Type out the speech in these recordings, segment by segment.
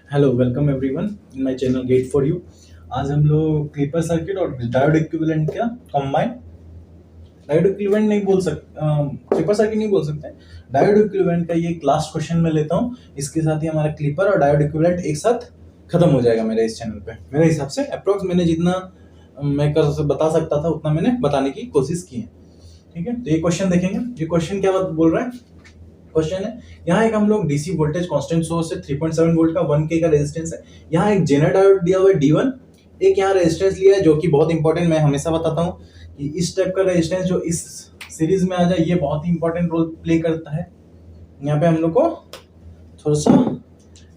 Hello welcome everyone in my channel get for you. आज हम लोग क्लिपर सर्किट और डायोड इक्विवेलेंट का कंबाइन डायोड इक्विवेलेंट नहीं बोल सकते, क्लिपर सर्किट नहीं बोल सकते, डायोड इक्विवेलेंट का ये क्लास क्वेश्चन में लेता हूँ। इसके साथ ही हमारा क्लिपर और डायोड इक्विवेलेंट एक साथ खत्म हो जाएगा मेरे इस चैनल पे। मेरे हिसाब से अप्रोक्स मैंने जितना मैं कर बता सकता था उतना मैंने बताने की कोशिश की है। ठीक है, तो ये क्वेश्चन देखेंगे। ये क्वेश्चन क्या बात बोल रहा है? क्वेश्चन है, यहाँ एक हम लोग डीसी वोल्टेज कांस्टेंट सोर्स है 3.7 वोल्ट का 1K का रेजिस्टेंस है। यहाँ एक जेनर डायोड दिया हुआ है D1, एक यहाँ रेजिस्टेंस लिया है जो कि बहुत इंपॉर्टेंट, मैं हमेशा बताता हूँ कि इस टाइप का रेजिस्टेंस जो इस सीरीज में आ जाए ये बहुत ही इंपॉर्टेंट रोल प्ले करता है। यहाँ पे हम लोग को थोड़ा सा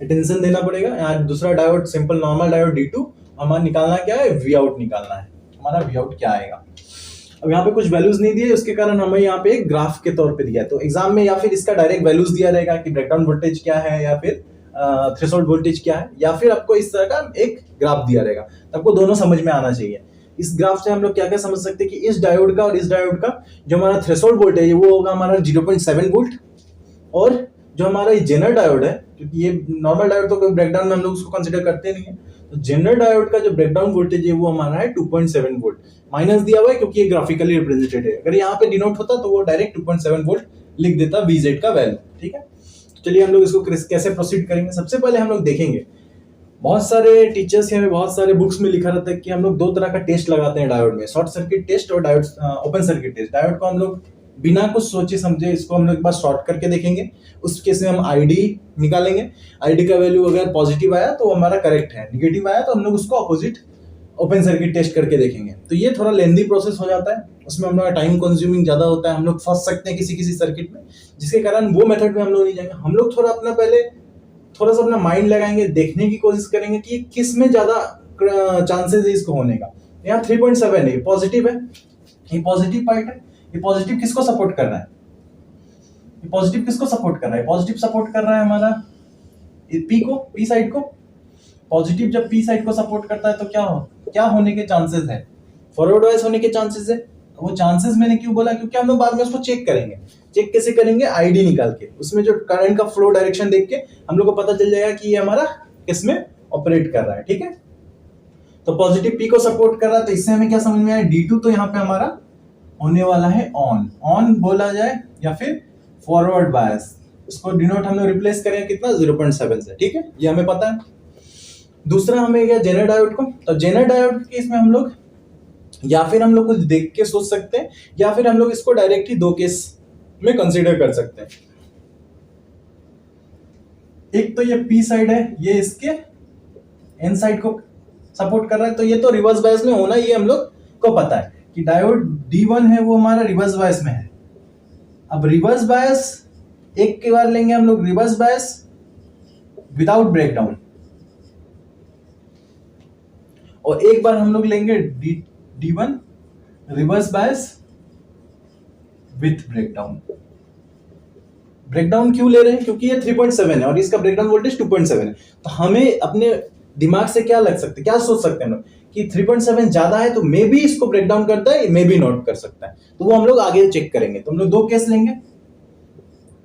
अटेंशन देना पड़ेगा। यहाँ दूसरा diode simple normal diode D2, हमारा निकालना क्या है, वी आउट निकालना है, हमारा वी आउट क्या आएगा। अब यहाँ पे कुछ वैल्यूज नहीं दिए, उसके कारण हमें यहाँ पे एक ग्राफ के तौर पे दिया है। तो एग्जाम में या फिर इसका डायरेक्ट वैल्यूज दिया रहेगा कि ब्रेकडाउन वोल्टेज क्या है या फिर थ्रेशोल्ड वोल्टेज क्या है, या फिर आपको इस तरह का एक ग्राफ दिया रहेगा। तो आपको दोनों समझ में आना चाहिए। इस ग्राफ से हम लोग क्या क्या समझ सकते हैं कि इस डायोड का और इस डायोड का जो हमारा थ्रेशोल्ड वोल्टेज है वो होगा हमारा 0.7 वोल्ट, और जो हमारा ये जेनर डायोड है, क्योंकि ये नॉर्मल डायोड तो ब्रेकडाउन में हम लोग उसको कंसिडर करते नहीं है, तो जेनर डायोड का जो ब्रेकडाउन वोल्टेज है वो हमारा है 2.7 वोल्ट। माइनस दिया हुआ है क्योंकि ये ग्राफिकली रिप्रेजेंटेड है। अगर यहाँ पे डिनोट होता तो वो डायरेक्ट 2.7 वोल्ट लिख देता VZ का वैल्यू। ठीक है, चलिए हम लोग इसको कैसे प्रोसीड करेंगे। सबसे पहले हम लोग देखेंगे, बहुत सारे टीचर्स या बहुत सारे बुक्स में लिखा रहता है कि हम लोग दो तरह का टेस्ट लगाते हैं डायोड में, शॉर्ट सर्किट टेस्ट और diode open circuit test. Diode को हम लोग बिना कुछ सोचे समझे इसको हम लोग एक बार शॉर्ट करके देखेंगे। उस केस में हम आईडी निकालेंगे। आईडी का वैल्यू अगर पॉजिटिव आया तो हमारा करेक्ट है, नेगेटिव आया तो हम लोग उसको अपोजिट ओपन सर्किट टेस्ट करके देखेंगे। तो ये थोड़ा लेंदी प्रोसेस हो जाता है, उसमें हम लोग टाइम कंज्यूमिंग ज्यादा होता है, हम लोग फंस सकते हैं किसी किसी सर्किट में, जिसके कारण वो मेथड में हम लोग नहीं जाएंगे। हम लोग थोड़ा अपना पहले थोड़ा सा अपना माइंड लगाएंगे, देखने की कोशिश करेंगे कि किस में ज्यादा चांसेस है इसको होने का। यहाँ 3.7 है, पॉजिटिव है, ये पॉजिटिव पार्ट है। ये पॉजिटिव किसको सपोर्ट कर रहा है? ये पॉजिटिव किसको सपोर्ट कर रहा है? पॉजिटिव सपोर्ट कर रहा है हमारा पी को, पी साइड को। पॉजिटिव जब पी साइड को सपोर्ट करता है तो क्या होने के चांसेस है? फॉरवर्ड वाइज होने के चांसेस है। वो चांसेस मैंने क्यों बोला? क्योंकि हम लोग बाद में उसको चेक करेंगे। चेक कैसे करेंगे? आईडी निकाल के, उसमें जो करंट का फ्लो डायरेक्शन देख के हम लोग को पता चल जाएगा कि ये हमारा किसमें ऑपरेट कर रहा है। ठीक है, तो पॉजिटिव पी को सपोर्ट कर रहा है, तो इससे हमें क्या समझ में आया? D2 तो यहाँ पे हमारा होने वाला है ऑन बोला जाए या फिर फॉरवर्ड बायस। इसको डिनोट हम लोग रिप्लेस करें कितना? 0.7 से। ठीक है, ये हमें पता है। दूसरा हमें क्या? जेनर डायोड को। तो जेनर डायोड के केस में हम लोग या फिर हम लोग कुछ देख के सोच सकते हैं, या फिर हम लोग इसको डायरेक्ट ही दो केस में कंसीडर कर सकते हैं। एक तो ये पी साइड है, ये इसके एन साइड को सपोर्ट कर रहा है, तो ये तो रिवर्स बायस में होना, ये हम लोग को पता है कि डायोड D1 है वो हमारा रिवर्स बायस में है। अब रिवर्स बायस एक के बार लेंगे हम लोग, रिवर्स बायस विदाउट ब्रेकडाउन, और एक बार हम लोग लेंगे D1 reverse bias with breakdown. Breakdown क्यों ले रहे हैं? क्योंकि ये 3.7 है और इसका ब्रेकडाउन वोल्टेज 2.7 है। तो हमें अपने दिमाग से क्या लग सकते, क्या सोच सकते हैं हम लोग कि 3.7 ज्यादा है तो मे बी इसको ब्रेकडाउन करता है, मे बी नॉट कर सकता है। तो वो हम लोग आगे चेक करेंगे। तो हम लोग दो केस लेंगे,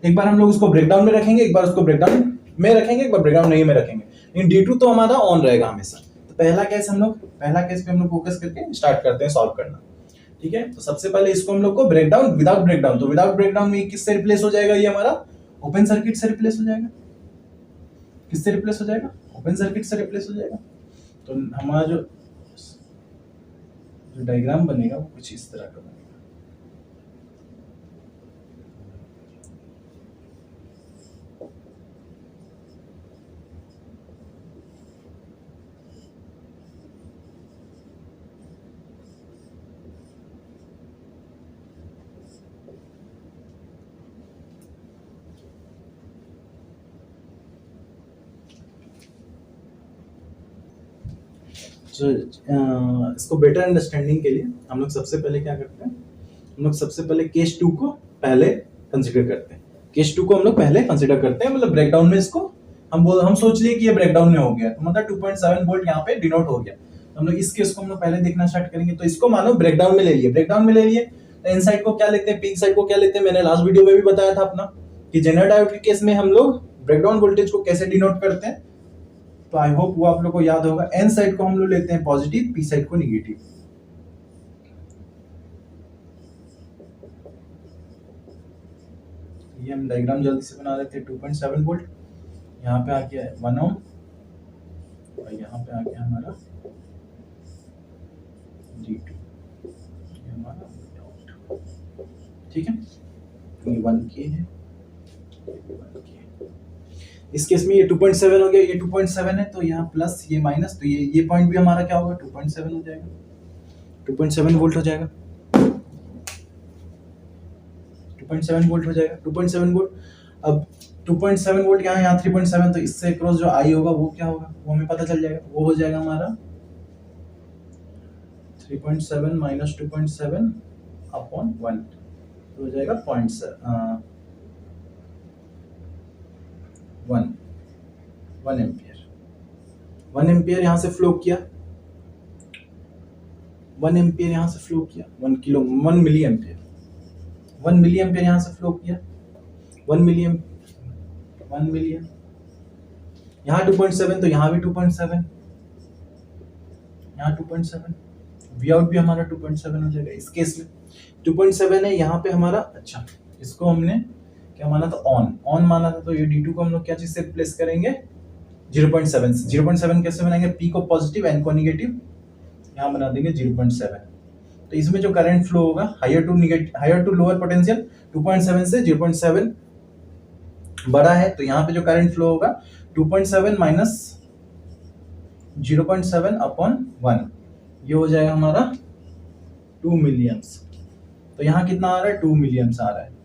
एक बार हम लोग उसको ब्रेकडाउन में रखेंगे, एक बार उसको ब्रेकडाउन में रखेंगे, एक बार ब्रेकडाउन नहीं में रखेंगे। लेकिन D2 तो हमारा ऑन रहेगा हमेशा। तो पहला केस पे हम लोग फोकस करके स्टार्ट करते हैं सॉल्व करना। ठीक है, तो सबसे पहले इसको हम लोग को ब्रेकडाउन विदाउट ब्रेकडाउन, तो विदाउट ब्रेकडाउन में किससे रिप्लेस हो जाएगा? ये हमारा ओपन सर्किट से रिप्लेस हो जाएगा। किससे रिप्लेस हो जाएगा? ओपन सर्किट से रिप्लेस हो जाएगा। तो हमारा जो डायग्राम बनेगा वो कुछ इस तरह का बनेगा। तो इसको बेटर अंडरस्टैंडिंग के लिए हम लोग सबसे पहले क्या करते हैं? हम लोग सबसे पहले केस 2 को पहले कंसीडर करते हैं। केस 2 को हम लोग पहले कंसीडर करते हैं, मतलब ब्रेकडाउन में इसको हम सोच लिए कि ये ब्रेकडाउन में हो गया, तो मतलब 2.7 वोल्ट यहाँ पे डिनोट हो गया। तो हम लोग इस केस को हम लोग पहले देखना स्टार्ट करेंगे। तो इसको मानो ब्रेकडाउन में ले लिए, ब्रेकडाउन में ले लिए, तो इन साइड को क्या लेते हैं, पीक साइड को क्या लेते हैं? मैंने लास्ट वीडियो में भी बताया था अपना कि जेनर डायोड के केस में हम लोग ब्रेकडाउन वोल्टेज को कैसे डिनोट करते हैं, तो आई होप वो आप लोग को याद होगा। एन साइड को हम लोग लेते हैं पॉजिटिव, पी साइड को निगेटिव। ये हम डायग्राम जल्दी से बना लेते हैं। 2.7 वोल्ट, यहाँ पे आ गया 1 ओम और यहाँ पे आ गया हमारा D2, ये हमारा ठीक है। ये 1K है, ये 1K। इस केस में ये 2.7 हो गया, ये 2.7 है तो यहाँ प्लस ये माइनस, तो ये पॉइंट भी हमारा क्या होगा 2.7 हो जाएगा, 2.7 वोल्ट हो जाएगा, 2.7 वोल्ट हो जाएगा, 2.7 वोल्ट। अब 2.7 वोल्ट यहाँ 3.7, तो इससे क्रॉस जो आई होगा वो क्या होगा वो हमें पता चल जाएगा, वो हो जाएगा हमारा 3.7 माइनस 2.7 अपॉन 1, तो हो जाएगा 1 एम्पियर। 1 एम्पियर यहाँ से फ्लो किया, 1 एम्पियर यहाँ से फ्लो किया, 1 मिली एम्पियर, 1 मिली एम्पियर यहाँ से फ्लो किया, 1 मिली यहाँ 2.7, तो यहाँ भी 2.7, यहाँ 2.7, वी आउट भी हमारा 2.7 हो जाएगा। इस केस में 2.7 है यहाँ पे हमारा, अच्छा इसको हमने क्या माना था, ऑन माना था, तो ये D2 को हम लोग क्या चीज से रिप्लेस करेंगे 0.7 से। 0.7 कैसे बनाएंगे, P को पॉजिटिव N को निगेटिव, यहाँ बना देंगे 0.7। तो इसमें जो करंट फ्लो होगा हायर टू लोअर पोटेंशियल 2.7 से 0.7 बड़ा है, तो यहाँ पे जो करंट फ्लो होगा 2.7 माइनस 0.7 अपॉन 1, ये हो जाएगा हमारा 2 मिलियम्स। तो यहाँ कितना आ रहा है 2 मिलियम्स आ रहा है,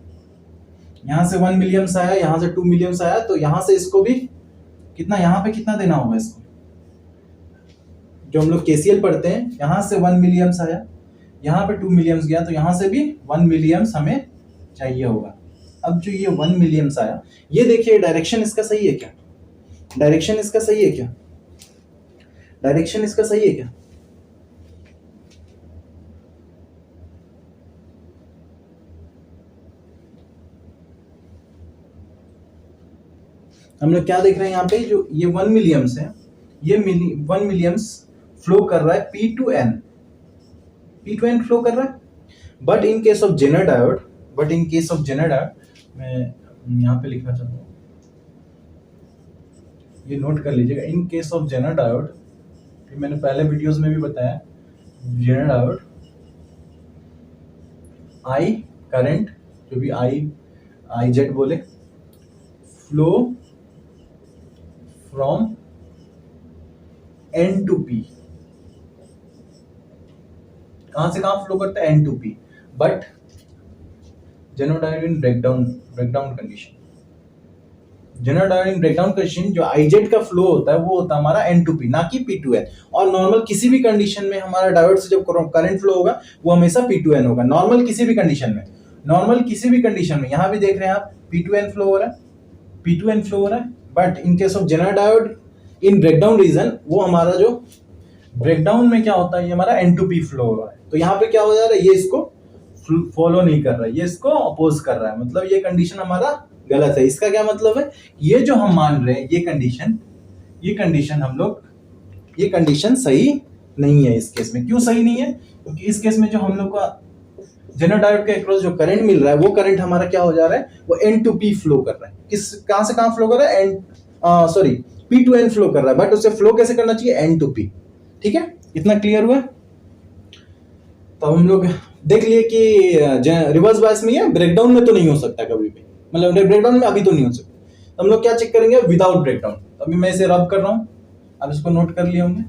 यहाँ से 1 मिलियम्स आया, यहाँ से 2 मिलियम्स आया, तो यहाँ से इसको भी कितना, यहाँ पे कितना देना होगा इसको, जो हम लोग KCL पढ़ते हैं, यहाँ से 1 मिलियम्स आया, यहाँ पे 2 मिलियम्स गया, तो यहाँ से भी 1 मिलियम्स हमें चाहिए होगा। अब जो ये 1 मिलियम्स आया, ये देखिए डायरेक्शन इसका सही है क्या, डायरेक्शन इसका सही है क्या, डायरेक्शन इसका सही है क्या, हम लोग क्या देख रहे हैं यहाँ पे, जो ये 1 मिलियम्स है, ये 1 मिलियम्स फ्लो कर रहा है P to N फ्लो कर रहा है। But in case of zener diode, मैं यहाँ पे लिखना चाहता हूँ, ये नोट कर लीजिएगा, in case of zener diode, मैंने पहले वीडियोस में भी बताया, जेनर डायोड आई करंट, जो भी आई जेड बोले, flow from N to P, कहां से कहां फ्लो करता है N to P, but zener diode in breakdown condition, zener diode in breakdown condition जो IZ का फ्लो होता है वो होता है हमारा N to P, ना कि P to N। और नॉर्मल किसी भी कंडीशन में हमारा डायोड से जब करंट फ्लो होगा वो हमेशा P to N होगा, नॉर्मल किसी भी कंडीशन में, यहाँ भी देख रहे हैं आप P to N फ्लो हो रहा है, but in case of zener diode in breakdown region, वो हमारा जो ब्रेकडाउन में क्या होता है, ये हमारा N to P फ्लो हो रहा है, तो यहाँ पे क्या हो जा रहा है, ये इसको फॉलो नहीं कर रहा है, ये इसको अपोज कर रहा है, मतलब ये कंडीशन हमारा गलत है। इसका क्या मतलब है, ये जो हम मान रहे हैं ये कंडीशन सही नहीं है। इस केस में क्यों सही नहीं है, क्योंकि इस केस में जो हम लोग का जेनर डायोड के अक्रॉस जो करंट मिल रहा है, वो करंट हमारा क्या हो जा रहा है, वो N to P फ्लो कर रहा है। कहां से कहां फ्लो कर रहा है, P to N फ्लो कर रहा है, बट उसे फ्लो कैसे करना चाहिए, N to P। ठीक है, इतना क्लियर हुआ। तो हम लोग देख लिए कि रिवर्स बायस में, ये ब्रेकडाउन में तो नहीं हो सकता कभी भी, मतलब ब्रेकडाउन में अभी तो नहीं हो सकता। तो हम लोग क्या चेक करेंगे, विदाउट ब्रेकडाउन। अभी मैं इसे रब कर रहा हूं, आप इसको नोट कर लिए होंगे।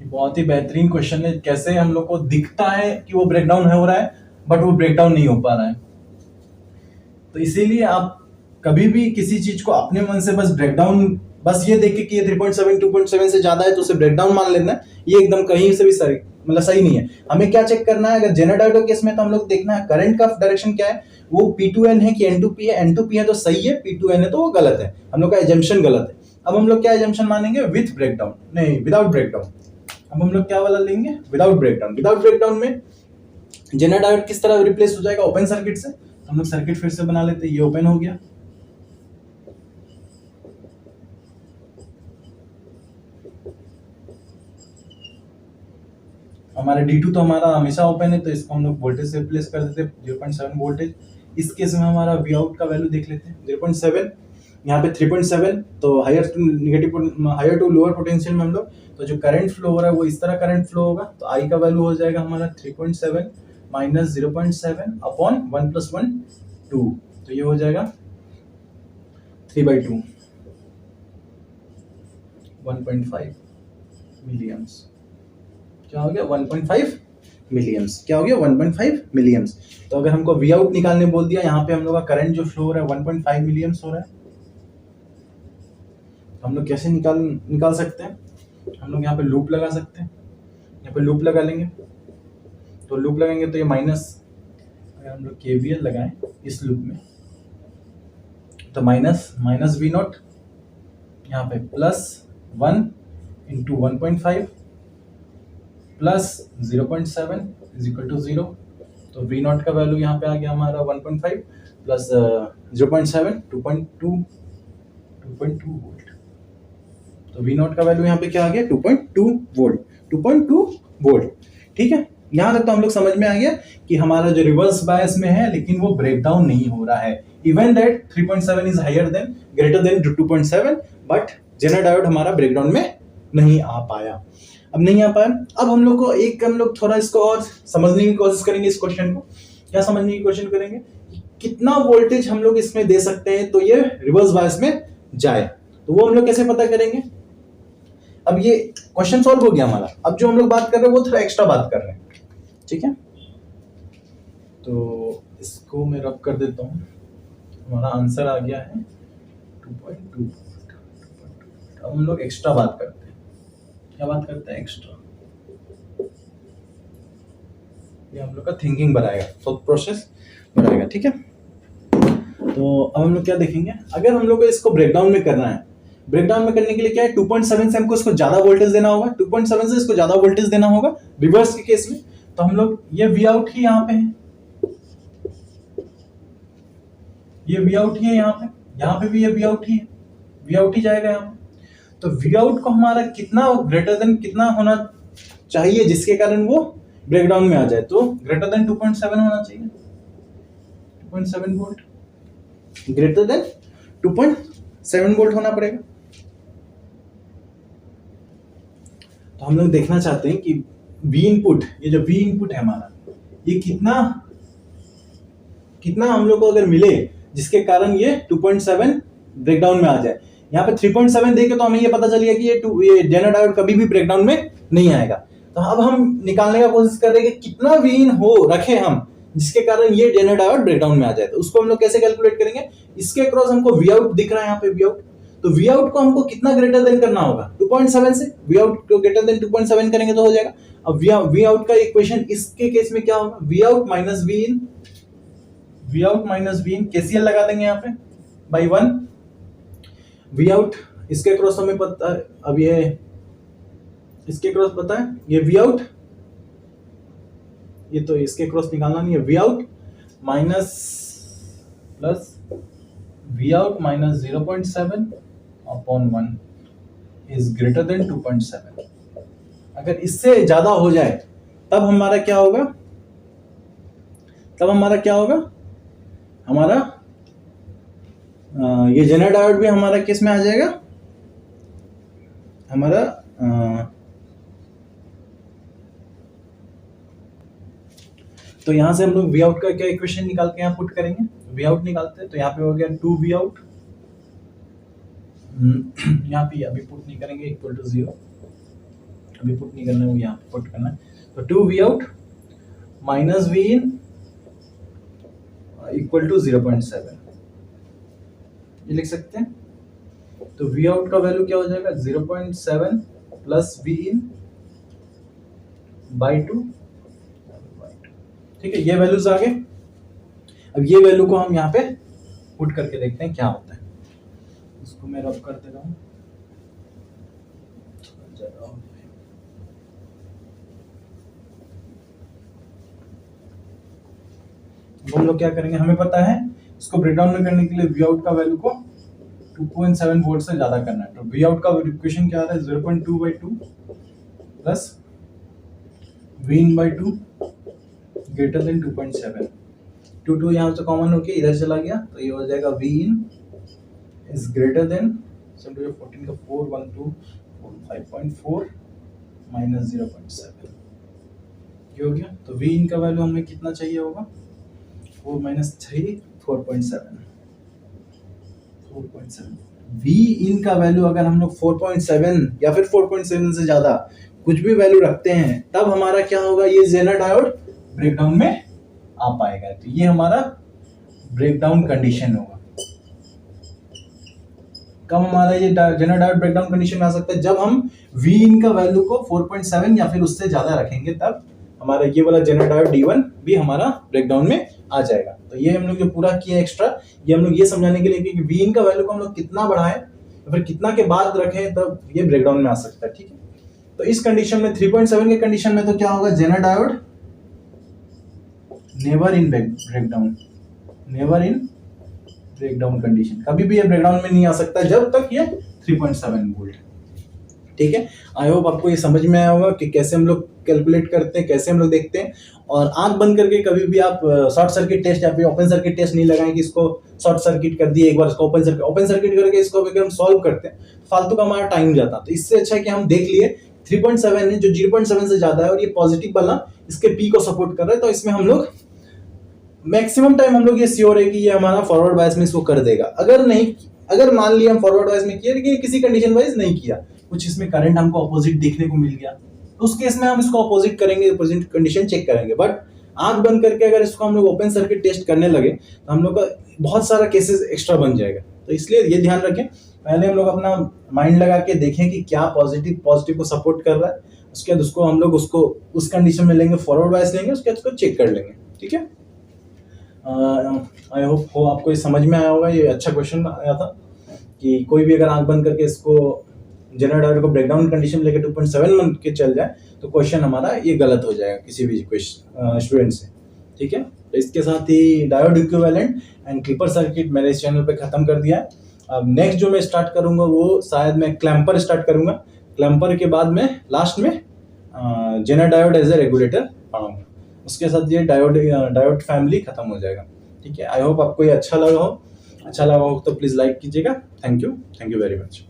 बहुत ही बेहतरीन क्वेश्चन है, कैसे हम लोग को दिखता है कि वो ब्रेकडाउन हो रहा है बट वो ब्रेकडाउन नहीं हो पा रहा है। तो इसीलिए आप कभी भी किसी चीज को अपने मन से बस ब्रेकडाउन, बस ये देख के कि ये 3.7 2.7 से ज्यादा है तो उसे ब्रेकडाउन मान लेना, ये एकदम कहीं से भी सही नहीं है। हमें क्या चेक करना है, अगर जेनर डायोड केस में तो हम लोग देखना है करंट का डायरेक्शन क्या है, वो P to N है कि N to P है। N to P है तो सही है, P to N है तो वो गलत है, हम लोग का एजम्पशन गलत है। अब हम लोग क्या एजम्पशन मानेंगे, विदाउट ब्रेकडाउन। अब हम लोग क्या वाला लेंगे, विदाउट ब्रेकडाउन। विदाउट ब्रेकडाउन में जेनर डायोड किस तरह रिप्लेस हो जाएगा ओपन सर्किट से, तो हम लोग सर्किट फिर से बना लेते हैं। ये ओपन हो गया, हमारा D2 तो हमारा हमेशा ओपन है, तो इसको हम लोग वोल्टेज से रिप्लेस कर देते हैं 0.7 वोल्टेज। इस केस में हमारा वी आउट का वैल्यू देख लेते हैं 0.7, यहाँ पे 3.7, तो हायर टू लोअर पोटेंशियल में हम लोग, तो जो करंट फ्लो हो रहा है वो इस तरह करंट फ्लो होगा, तो आई का वैल्यू हो जाएगा हमारा 3.7 माइनस 0.7 अपॉन 1 + 1 2, तो ये हो जाएगा 3/2 1.5 मिलियम्स। क्या हो गया 1.5 मिलियम्स, क्या हो गया 1.5 मिलियम्स। तो अगर हमको वी आउट निकालने बोल दिया, यहाँ पे हम लोग का करंट जो फ्लो हो रहा है 1.5 मिलियम्स हो रहा है, हम लोग कैसे निकाल सकते हैं, हम लोग यहाँ पे लूप लगा सकते हैं, यहाँ पे लूप लगा लेंगे, तो लूप लगाएंगे तो ये माइनस, अगर हम लोग KVL लगाएं इस लूप में, तो माइनस वी नॉट, यहाँ पे +1 into 1.5 plus 0.7 is equal to 0, तो वी नॉट का वैल्यू यहाँ पे आ गया हमारा 1.5 प्लस 0.7 2.2 वोल्ट, तो वी नॉट का वैल्यू यहाँ पे क्या आ गया 2.2 वोल्ट। ठीक है, यहाँ तक तो हम लोग समझ में आ गया कि हमारा जो रिवर्स बायस में है लेकिन वो ब्रेक डाउन नहीं हो रहा है, even that 3.7 is higher than greater than 2.7, but zener diode हमारा ब्रेकडाउन में नहीं आ पाया। अब नहीं आ पाया, अब हम लोग थोड़ा इसको और समझने की कोशिश करेंगे। इस क्वेश्चन को क्या समझने की कोशिश करेंगे, कितना वोल्टेज हम लोग इसमें दे सकते हैं तो ये रिवर्स बायस में जाए, तो वो हम लोग कैसे पता करेंगे। अब ये क्वेश्चन सॉल्व हो गया हमारा, अब जो हम लोग बात कर रहे हैं वो थोड़ा एक्स्ट्रा बात कर रहे हैं, ठीक है। तो इसको मैं रब कर देता हूँ, हमारा आंसर आ गया है 2.2। अब हम लोग एक्स्ट्रा बात करते हैं, क्या बात करते हैं, एक्स्ट्रा। ये हम लोग का थिंकिंग बढ़ाएगा, थॉट प्रोसेस बढ़ाएगा, ठीक है। तो अब हम लोग क्या देखेंगे, अगर हम लोग को इसको ब्रेकडाउन में करना है, ब्रेकडाउन में करने के लिए क्या है 2.7 से हमको इसको ज्यादा वोल्टेज देना होगा, 2.7 से इसको ज्यादा वोल्टेज देना होगा रिवर्स के केस में, तो हम लोग ये वी आउट ही यहाँ पे है, ये वी आउट ही है यहाँ पे भी ये वी आउट ही है, वी आउट ही जाएगा यहाँ पे। तो वी आउट को हमारा कितना ग्रेटर देन कितना होना चाहिए जिसके कारण वो ब्रेकडाउन में आ जाए, तो ग्रेटर देन 2.7 होना चाहिए, 2.7 वोल्ट, ग्रेटर देन 2.7 वोल्ट होना पड़ेगा। तो हम लोग देखना चाहते हैं कि वी इनपुट, ये जो वी इनपुट है हमारा, ये कितना हम लोग को अगर मिले जिसके कारण ये 2.7 ब्रेकडाउन में आ जाए। यहाँ पे 3.7 देके तो हमें ये पता चल गया कि ये जेनर डायोड कभी भी ब्रेकडाउन में नहीं आएगा। तो अब हम निकालने का कोशिश कर रहे हैं कि कितना वी इन हो रखे हम जिसके कारण ये जेनर डायोड ब्रेकडाउन में आ जाए, तो उसको हम लोग कैसे कैलकुलेट करेंगे। इसके अक्रॉस हमको वी आउट दिख रहा है यहाँ पे वी आउट, तो वी आउट को हमको कितना ग्रेटर देन करना होगा 2.7 से, वी आउट को ग्रेटर देन 2.7 करेंगे तो हो जाएगा। अब वी आउट का इक्वेशन इसके केस में क्या होगा, V out minus V in, V out minus V in, KCL लगा देंगे यहाँ पे बाई 1, वी आउट इसके क्रॉस हमें पता है, अब ये इसके क्रॉस पता है, ये वी आउट, ये तो इसके क्रॉस निकालना नहीं है, V out minus plus V out minus 0.7 upon 1 is greater than 2.7। अगर इससे ज्यादा हो जाए तब हमारा क्या होगा, हमारा ये जेनर डायोड भी हमारा किस में आ जाएगा, हमारा तो यहां से हम लोग वी आउट का क्या इक्वेशन निकाल के यहाँ पुट करेंगे, वी आउट निकालते हैं तो यहाँ पे हो गया 2 वी आउट, यहाँ पे अभी पुट नहीं करेंगे इक्वल टू 0, अभी पुट नहीं करना है, वो यहाँ पे पुट करना है, तो 2 V out minus V in equal to 0.7 ये लिख सकते हैं। तो वी आउट का वैल्यू क्या हो जाएगा 0.7 प्लस वी इन बाई 2, ठीक है, ये वैल्यूज आ गए। अब ये वैल्यू को हम यहाँ पे पुट करके देखते हैं क्या होता है। इसको मैं रब कर दे रहा हूँ, तो हम लोग क्या करेंगे, हमें पता है इसको ब्रेक डाउन में करने के लिए वी आउट का वैल्यू को 2.7 वोल्ट से ज्यादा करना है। तो वी आउट का इक्वेशन क्या आ रहा है, 0.2/2 plus V in by 2 greater than 2.7। 2 यहाँ से कॉमन होके इधर चला गया, तो ये हो जाएगा V in is greater than 14 का 4 1 2 5.4 माइनस 0.7, ये हो गया। तो वी इन का वैल्यू हमें कितना चाहिए होगा, 4 माइनस 3 4.7। वी इन का वैल्यू अगर हम लोग 4.7 या फिर 4.7 से ज्यादा कुछ भी वैल्यू रखते हैं, तब हमारा क्या होगा, ये जेनर डायोड ब्रेकडाउन में आ पाएगा। तो ये हमारा ब्रेकडाउन कंडीशन होगा। कब हमारा ये जेनर डायोड ब्रेकडाउन कंडीशन में आ सकता है, जब हम वी इन का वैल्यू को 4.7 या फिर उससे ज्यादा रखेंगे, तब हमारा ये वाला जेनर डायोड D1 भी हमारा ब्रेकडाउन में आ जाएगा। तो ये हम लोग जो पूरा किया एक्स्ट्रा, ये हम लोग ये समझाने के लिए कि वी इन का वैल्यू को हम लोग कितना बढ़ाएं या फिर कितना के बाद रखें, तब ये ब्रेकडाउन में आ सकता है। ठीक है, तो इस कंडीशन में 3.7 के कंडीशन में तो क्या होगा, zener diode never in breakdown, never in breakdown condition, कभी भी ये ब्रेकडाउन में नहीं आ सकता जब तक ये 3.7 वोल्ट। ठीक है, आई होप आपको ये समझ में आया होगा कि कैसे हम लोग कैलकुलेट करते हैं, कैसे हम लोग देखते हैं। और आंख बंद करके कभी भी आप शॉर्ट सर्किट टेस्ट या फिर ओपन सर्किट टेस्ट नहीं लगाएं कि इसको शॉर्ट सर्किट कर दिए, एक बार इसको ओपन सर्किट करके इसको अगर हम सॉल्व करते हैं, फालतू का हमारा टाइम जाता। तो इससे अच्छा है कि हम देख लिए 3.7 है जो 0.7 से ज्यादा है और ये पॉजिटिव वाला इसके पी को सपोर्ट कर रहा है, तो इसमें हम लोग मैक्सिमम टाइम हम लोग ये श्योर है कि ये हमारा फॉरवर्ड बायस में इसको कर देगा। अगर मान लिया हम फॉरवर्ड बायस में किया लेकिन किसी कंडीशन वाइज नहीं किया, कुछ इसमें करंट हमको अपोजिट देखने को मिल गया, तो उस केस में हम इसको अपोजिट करेंगे, अपोजिट कंडीशन चेक करेंगे। बट आंख बंद करके अगर इसको हम लोग ओपन सर्किट टेस्ट करने लगे तो हम लोग का बहुत सारा केसेस एक्स्ट्रा बन जाएगा। तो इसलिए ये ध्यान रखें, पहले हम लोग अपना माइंड लगा के देखें कि क्या पॉजिटिव को सपोर्ट कर रहा है, उसके बाद उसको हम लोग उसको उस कंडीशन में लेंगे, फॉरवर्ड बायस लेंगे, उसके बाद उसको चेक कर लेंगे। ठीक है, आई होप हो आपको ये समझ में आया होगा। ये अच्छा क्वेश्चन आया था कि कोई भी अगर आंख बंद करके इसको जेनर डायोड को ब्रेकडाउन कंडीशन लेके 2.7 मान के चल जाए तो क्वेश्चन हमारा ये गलत हो जाएगा किसी भी स्टूडेंट से। ठीक है, तो इसके साथ ही diode equivalent and clipper circuit मैंने इस चैनल पे खत्म कर दिया है। अब नेक्स्ट जो मैं स्टार्ट करूंगा वो शायद मैं क्लैम्पर स्टार्ट करूंगा, क्लैम्पर के बाद में लास्ट में zener diode as a regulator पढ़ाऊंगा, उसके साथ ये डायोड फैमिली खत्म हो जाएगा। ठीक है, आई होप आपको ये अच्छा लगा हो तो प्लीज लाइक कीजिएगा। Thank you very much.